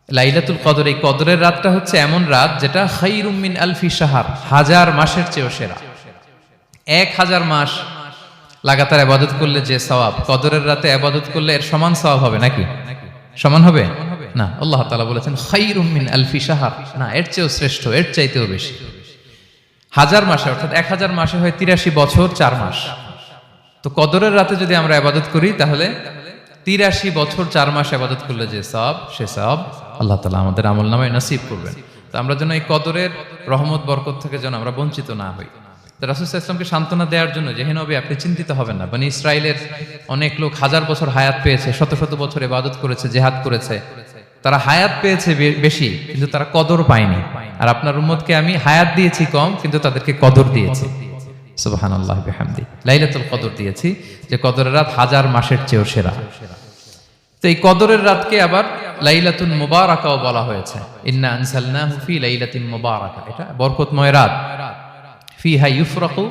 লাইলাতুল কদর, এই কদরের রাতটা হচ্ছে এমন রাত যেটা খায়রুম মিন আলফি শাহর, হাজার মাসের চেয়েও সেরা। 1000 মাস লাগাতার ইবাদত করলে যে সওয়াব, কদরের রাতে ইবাদত করলে এর সমান সওয়াব হবে নাকি? সমান হবে না। আল্লাহ তাআলা বলেছেন খায়রুম মিন আলফি শাহর, না, এর চেয়েও শ্রেষ্ঠ, এর চাইতেও বেশি। 1000 মাসে, অর্থাৎ 1000 মাসে হয় 83 বছর 4 মাস। তো কদরের রাতে যদি আমরা ইবাদত করি তাহলে 83 বছর 4 মাস ইবাদত করলে যে সওয়াব, সে সওয়াব আল্লাহ তাআলা আমাদের আমলনামায় নসিব করবেন। তো আমরা যেন এই কদরের রহমত বরকত থেকে যেন আমরা বঞ্চিত না হই। তো রাসূল সাল্লাল্লাহু আলাইহি ওয়াসাল্লামকে সান্ত্বনা দেওয়ার জন্য, যে হে নবী আপনি চিন্তিত হবেন না, বনি ইসরাইলের অনেক লোক 1000 বছর হায়াত পেয়েছে, শত শত বছর ইবাদত করেছে, জিহাদ করেছে, তারা হায়াত পেয়েছে বেশি কিন্তু তারা কদর পায়নি। আর আপনার উম্মতকে আমি হায়াত দিয়েছি কম কিন্তু তাদেরকে কদর দিয়েছি। সুবহানাল্লাহ বিহামদি, লাইলাতুল কদর দিয়েছি, যে কদরের রাত 1000 মাসের চেয়েও সেরা। তো এই কদরের রাতকে আবার লাইলাতুল মুবারাকাও বলা হয়েছে। ইন্না আনসালনাহু ফি লাইলাতিন মুবারাকা, এটা বরকতময় রাত। ফিহা ইউফরাকু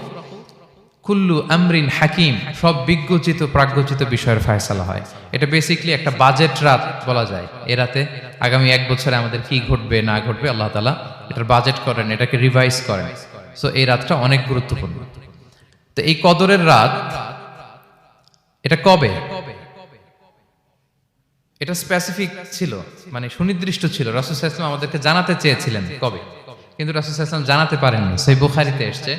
কুল্লু আমরিন হাকিম, সব বিজ্ঞচিত প্রাজ্ঞচিত বিষয়ের ফয়সালা হয়। এটা বেসিক্যালি একটা বাজেট রাত বলা যায়। এ রাতে আগামী 1 বছরে আমাদের কি ঘটবে না ঘটবে আল্লাহ তাআলা এটার বাজেট করেন, এটাকে রিভাইজ করেন। সো এই রাতটা অনেক গুরুত্বপূর্ণ। তো এই কদরের রাত, এটা কবে? এটা স্পেসিফিক ছিল, মানে সুনির্দিষ্ট ছিল। রাসূল সাল্লাল্লাহু আলাইহি ওয়াসাল্লাম আমাদেরকে জানাতে চেয়েছিলেন কবে, কিন্তু রাসূল সাল্লাল্লাহু আলাইহি ওয়াসাল্লাম জানাতে পারেননি। সহিহ বুখারীতে এসেছে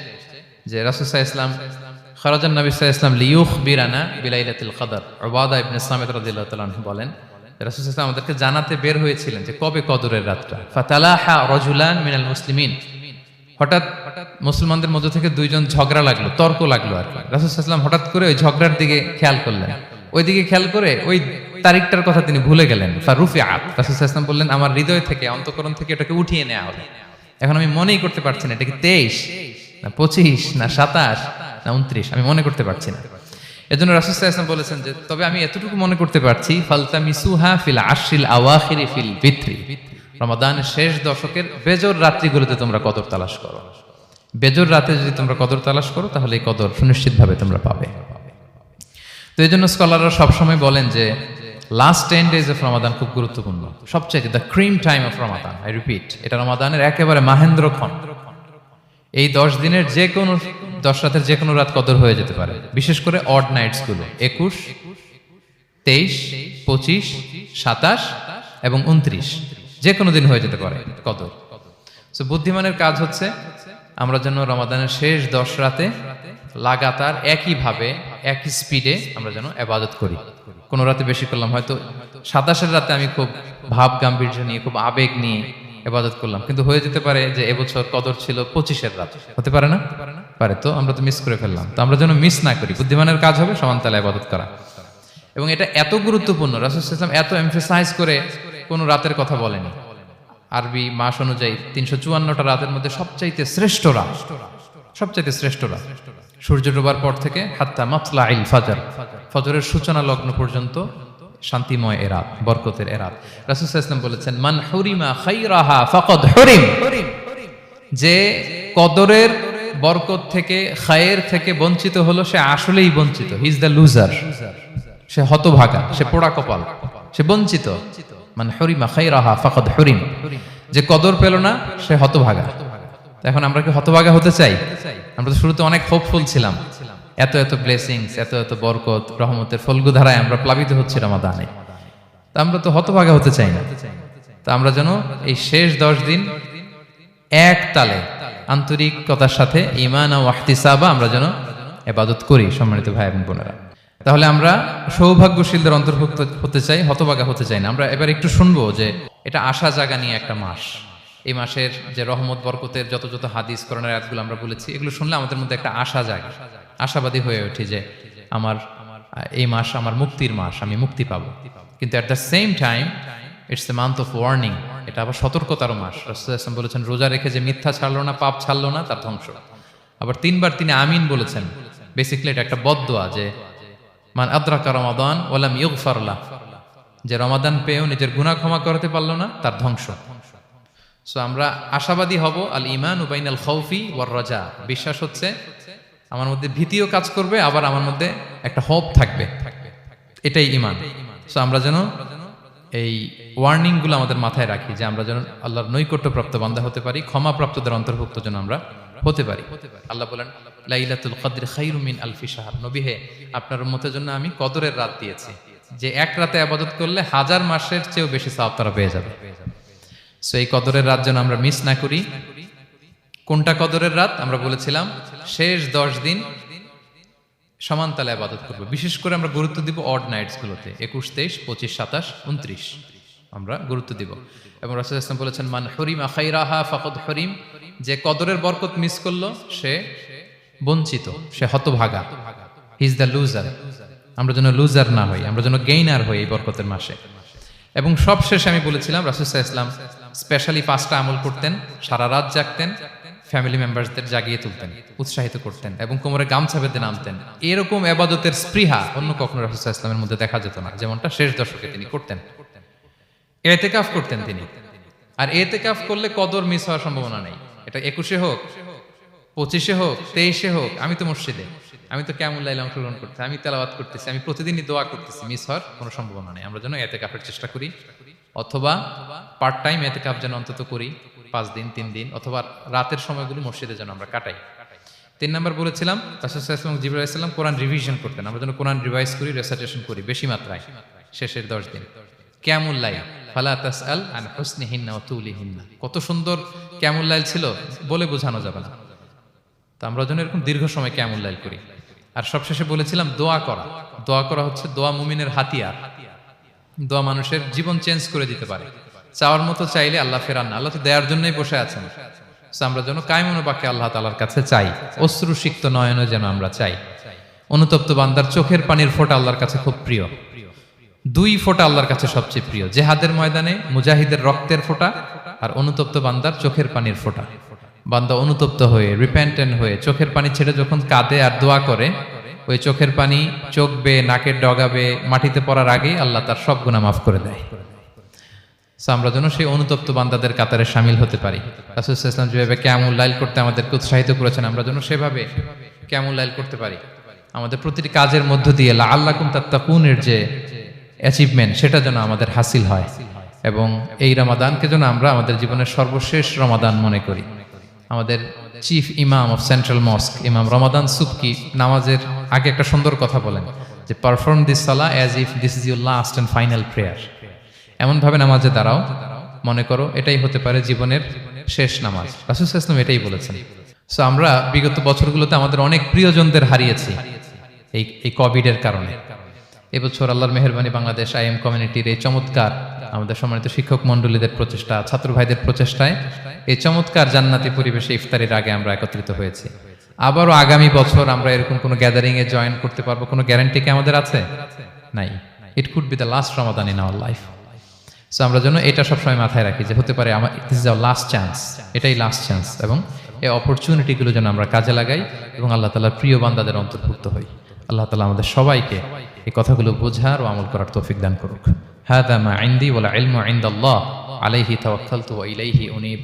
যে রাসূল সাল্লাল্লাহু আলাইহি ওয়াসাল্লাম খারাজান নবী সাল্লাল্লাহু আলাইহি ওয়াসাল্লাম লিয়ুখবিরানা বিলাইলাতিল কদর। উবাদা ইবনে সামিত রাদিয়াল্লাহু তাআলা আনহু বলেন, রাসূল সাল্লাল্লাহু আলাইহি ওয়াসাল্লাম আমাদেরকে জানাতে বের হয়েছিলেন যে কবে কদরের রাতটা। ফাতালাহা রাজুলান মিনাল মুসলিমিন, হঠাৎ মুসলমানদের মধ্য থেকে দুইজন ঝগড়া লাগলো, তর্ক লাগলো আর কি। রাসূল সাল্লাল্লাহু আলাইহি ওয়াসাল্লাম হঠাৎ করে ওই ঝগড়ার দিকে খেয়াল করলেন, ওই দিকে খেয়াল করে ওই তারিখটার কথা তিনি ভুলে গেলেন। ফারুফিআত, রাসূল সাল্লাল্লাহু আলাইহি ওয়াসাল্লাম বললেন আমার হৃদয় থেকে, অন্তঃকরণ থেকে এটাকে উঠিয়ে নেওয়া হবে। এখন আমি মনেই করতে পারছি না এটা কি 23 না 25 না 27 না 29, আমি মনে করতে পারছি না। এজন্য রাসূল সাল্লাল্লাহু আলাইহি ওয়াসাল্লাম বলেছেন যে তবে আমি এতটুকু মনে করতে পারছি, ফালতামিসুহা ফিল আশরিল আওয়াখিরি ফিল বিত্রি, রমাদানের শেষ দশকের বেজর রাত্রিগুলোতে তোমরা কদর তালাশ করো। বেজর রাতে যদি তোমরা কদর তালাশ করো তাহলে এই কদর সুনিশ্চিতভাবে তোমরা পাবে। তো এই জন্য স্কলাররা সবসময় বলেন যে লাস্ট 10 days অফ রমাদান খুব গুরুত্বপূর্ণ, সবচাইতে the cream time of Ramadan. I repeat, এটা রমাদানের একেবারে মাহেন্দ্রক্ষণ। এই 10 দিনের যে কোনো 10 রাতের যে কোনো রাত কদর হয়ে যেতে পারে, বিশেষ করে অড নাইটস গুলো 21, 23, 25, 27 এবং 29, যে কোনো দিন হয়ে যেতে পারে কদর। সো বুদ্ধিমানের কাজ হচ্ছে আমরা যেন রমাদানের শেষ 10 রাতে লাগাতার একইভাবে একই স্পিডে আমরা যেন ইবাদত করি। কোন রাতে বেশি করলাম, হয়তো 27-এর রাতে আমি খুব ভাব গাম্ভীর্য নিয়ে, খুব আবেগ নিয়ে ইবাদত করলাম, কিন্তু হয়ে যেতে পারে যে এবছর কদর ছিল 25-এর রাত, হতে পারে না? পারে। তো আমরা তো মিস করে ফেললাম। তো আমরা যেন মিস না করি। বুদ্ধিমানের কাজ হবে সমান তালে ইবাদত করা। এবং এটা এত গুরুত্বপূর্ণ, রাসূল সাল্লাল্লাহু আলাইহি ওয়াসাল্লাম এত এমফাসাইজ করে কোন রাতের কথা বলেনি। আরবি মাস অনুযায়ী 354টা রাতের মধ্যে সবচাইতে শ্রেষ্ঠ রাত, সবচাইতে শ্রেষ্ঠ রাত সূর্য ডোবার পর থেকে হাত্তা মাতলাইল ফাজর, ফজরের সূচনা লগ্ন পর্যন্ত শান্তিময় এ রাত, বরকতের এ রাত। রাসূল সাল্লাল্লাহু আলাইহি ওয়াসাল্লাম বলেছেন মান হুরিমা খায়রাহা ফাকাদ হুরিম, যে কদরের বরকত থেকে, খায়ের থেকে বঞ্চিত হলো সে আসলেই বঞ্চিত। হি ইজ দ্য লুজার, সে হতভাগা, সে পোড়া কপাল, সে বঞ্চিত। মান হুরিমা খায়রাহা ফাকাদ হুরিম, যে কদর পেল না সে হতভাগা। এখন আমরা কি হতভাগা হতে চাই? আমরা তো শুরুতে অনেক হোপফুল ছিলাম, এত এত ব্লেসিংস, এত এত বরকত, রহমতের ফলগুধারায় আমরা প্লাবিত হচ্ছি রমাদানে। তা আমরা তো হতভাগা হতে চাই না। তা আমরা যেন এই শেষ 10 দিন এক তালে আন্তরিকতার সাথে ঈমান ও ইহতিসাবা আমরা যেন ইবাদত করি। সম্মানিত ভাই এবং বোনেরা, তাহলে আমরা সৌভাগ্যশীলদের অন্তর্ভুক্ত হতে চাই, হতভাগা হতে চাই না। আমরা এবার একটু শুনবো যে এটা আশা জাগা নিয়ে একটা মাস। এই মাসের যে রহমত বরকতের যত যত হাদিস কোরআনের আয়াতগুলো আমরা বলেছি, এগুলো শুনলে আমাদের মধ্যে একটা আশা জাগে, আশাবাদী হয়ে ওঠে যে আমার এই মাস আমার মুক্তির মাস, আমি মুক্তি পাবো। কিন্তু at the same time it's a month of warning, এটা আবার সতর্কতারও মাস। রাসূল সাল্লাল্লাহু আলাইহি ওয়াসাল্লাম বলেছেন রোজা রেখে যে মিথ্যা ছাড়লো না, পাপ ছাড়লো না, তার ধ্বংস। আবার 3 বার তিনি আমিন বলেছেন। বেসিক্যালি এটা একটা বদদোয়া যে মান আদরাকা রমাদান ওয়া লাম ইগফার লাহ, যে রমাদান পেয়েও নিজের গুনাহ ক্ষমা করতে পারলো না, তার ধ্বংস। সো আমরা আশাবাদী হব। আল ঈমানু বাইনাল খাউফি ওয়ার রাজা, বিশ্বাস হচ্ছে আমার মধ্যে ভীতিও কাজ করবে, আবার আমার মধ্যে একটা হোপ থাকবে, এটাই ঈমান। সো আমরা যেন এই ওয়ার্নিংগুলো আমাদের মাথায় রাখি যে আমরা যেন আল্লাহর নৈকট্যপ্রাপ্ত বান্দা হতে পারি, ক্ষমাপ্রাপ্তদের অন্তর্ভুক্ত যেন আমরা হতে পারি। আল্লাহ বলেন লাইলাতুল কদর খায়রুম মিন আলফি শাহর, নবী হে আপনার উম্মতের জন্য আমি কদরের রাত দিয়েছি, যে এক রাতে ইবাদত করলে 1000 মাসের চেয়েও বেশি সওয়াব তারা পেয়ে যাবে। সো এই কদরের রাত যেন আমরা মিস না করি। কোনটা কদরের রাত? আমরা বলেছিলাম শেষ 10 দিন সমান তালে ইবাদত করব। বিশেষ করে আমরা গুরুত্ব দিব অড নাইটস গুলোতে, 21, 23, 25, 27, 29 আমরা গুরুত্ব দিব। এবং রাসূল সাল্লাল্লাহু আলাইহি ওয়াসাল্লাম বলেছেন মান হুরিমা খায়রাহা ফাকাদ হুরিম, যে কদরের বরকত মিস করলো সে বঞ্চিত, সে হতভাগা, হি ইজ দ্য লুজার। আমরা যেন লুজার না হই, আমরা যেন গেইনার হই এই বরকতের মাসে। এবং সবশেষে আমি বলেছিলাম রাসূল সাল্লাল্লাহু আলাইহি ওয়াসাল্লাম স্পেশালি 5টা আমল করতেন, সারা রাত জাগতেন, ফ্যামিলি মেম্বারসদের জাগিয়ে তুলতেন, উৎসাহিত করতেন এবং কোমরে গামছা বেঁধে নামতেন। এরকম ইবাদতের স্পৃহা অন্য কখনো রাসূল সাল্লাল্লাহু আলাইহি ওয়াসাল্লামের মধ্যে দেখা যেত না, যেমনটা শেষ দশকে তিনি করতেন। ইতিকাফ করতেন তিনি, আর ইতিকাফ করলে কদর মিস হওয়ার সম্ভাবনা নেই। এটা 21-এ হোক, 25-এ হোক, 23-এ হোক, আমি তো মসজিদে, আমি তো কিয়ামুল লাইলে অংশগ্রহণ করতেছি, আমি তেলাওয়াত করতেছি, আমি প্রতিদিনই দোয়া করতেছি, মিস হওয়ার কোনো সম্ভাবনা নেই। আমরা যেন ইতিকাফের চেষ্টা করি, অথবা পার্ট টাইম ইতিকাফ যেন অন্তত করি, 5 দিন 3 দিন, অথবা রাতের সময়গুলো মসজিদে যেন আমরা কাটাই। 3 নাম্বার বলেছিলাম রাসূল সাল্লাল্লাহু আলাইহি ওয়াসাল্লাম জিবরাইল আলাইহিস সালাম কোরআন রিভিশন করতেন, আমরা যেন কোরআন রিভাইজ করি, রেসাইটেশন করি বেশি মাত্রায় শেষের 10 দিন। কিয়ামুল লাইল ফালা তাসআল আন হুসনিহিন্না ওয়া তুলিহিন্না, কত সুন্দর কিয়ামুল লাইল ছিল বলে বোঝানো যাবে না। তো আমরা যেন এরকম দীর্ঘ সময় কিয়ামুল লাইল করি। আর সবশেষে বলেছিলাম দোয়া করা। দোয়া করা হচ্ছে দোয়া মুমিনের হাতিয়ার। দোয়া মানুষের জীবন চেঞ্জ করে দিতে পারে। চাওয়ার মতো চাইলে আল্লাহ ফেরান না, আল্লাহ তো দেওয়ার জন্যই বসে আছেন। আমরা যেন কায়মনোবাক্যে আল্লাহ তাআলার কাছে চাই, অশ্রুসিক্ত নয়নে যেন আমরা চাই। অনুতপ্ত বান্দার চোখের পানির ফোঁটা আল্লাহর কাছে খুব প্রিয়। 2 ফোঁটা আল্লাহর কাছে সবচেয়ে প্রিয়, জেহাদের ময়দানে মুজাহিদের রক্তের ফোঁটা আর অনুতপ্ত বান্দার চোখের পানির ফোঁটা। বান্দা অনুতপ্ত হয়ে, রিপেন্টেন্ট হয়ে চোখের পানি ছেড়ে যখন কাঁদে আর দোয়া করে, ওই চোখের পানি চোখ বেয়ে, নাকের ডগাবে মাটিতে পড়ার আগেই আল্লাহ তার সব গুনাহ মাফ করে দেয়। আমরা যেন সেই অনুতপ্ত বান্দাদের কাতারে শামিল হতে পারি। রাসূল সাল্লাল্লাহু আলাইহি ওয়াসাল্লাম যেভাবে কিয়ামুল লাইল করতে আমাদেরকে উৎসাহিত করেছেন, আমরা যেন সেভাবে কিয়ামুল লাইল করতে পারি। আমাদের প্রতিটি কাজের মধ্য দিয়ে লাআল্লাকুম তাত্তাকুনের যে অ্যাচিভমেন্ট, সেটা যেন আমাদের হাসিল হয়। এবং এই রমাদানকে যেন আমরা আমাদের জীবনের সর্বশেষ রমাদান মনে করি। আমাদের চিফ ইমাম অফ সেন্ট্রাল মস্ক ইমাম রমাদান সুবকি নামাজের আগে একটা সুন্দর কথা বলেন যে perform this Salah as if this is your last and final prayer. এমন ভাবে নামাজে দাঁড়াও, মনে করো এটাই হতে পারে জীবনের শেষ নামাজ। রাসূল সাল্লাল্লাহু আলাইহি ওয়াসাল্লাম এটাই বলেছেন। সো আমরা বিগত বছরগুলোতে আমাদের অনেক প্রিয়জনদের হারিয়েছি এই কোভিডের কারণে। এবছর আল্লাহর মেহেরবানি বাংলাদেশ আইএম কমিউনিটির এই চমৎকার, আমাদের সম্মানিত শিক্ষক মণ্ডলীদের প্রচেষ্টা, ছাত্র ভাইদের প্রচেষ্টায় এই চমৎকার জান্নাতি পরিবেশে ইফতারির আগে আমরা একত্রিত হয়েছি। আবারও আগামী বছর আমরা এরকম কোনো গ্যাদারিং এ জয়েন করতে পারবো, কোনো গ্যারান্টি কি আমাদের আছে? নাই। It could be the last Ramadan in our life. So আমরা যেন এটা সবসময় মাথায় রাখি যে হতে পারে আমার this is our last chance, এটাই লাস্ট চান্স। এবং এই অপরচুনিটিগুলো যেন আমরা কাজে লাগাই এবং আল্লাহ তাআলার প্রিয় বান্দাদের অন্তর্ভুক্ত হই। আল্লাহ তাআলা আমাদের সবাইকে এই কথাগুলো বোঝার ও আমল করার তৌফিক দান করুক। হাদা মা ইনদি ওয়াল ইলমু ইনদাল্লাহ আলাইহি তাওয়াক্কালতু ওয়া ইলাইহি উনীব।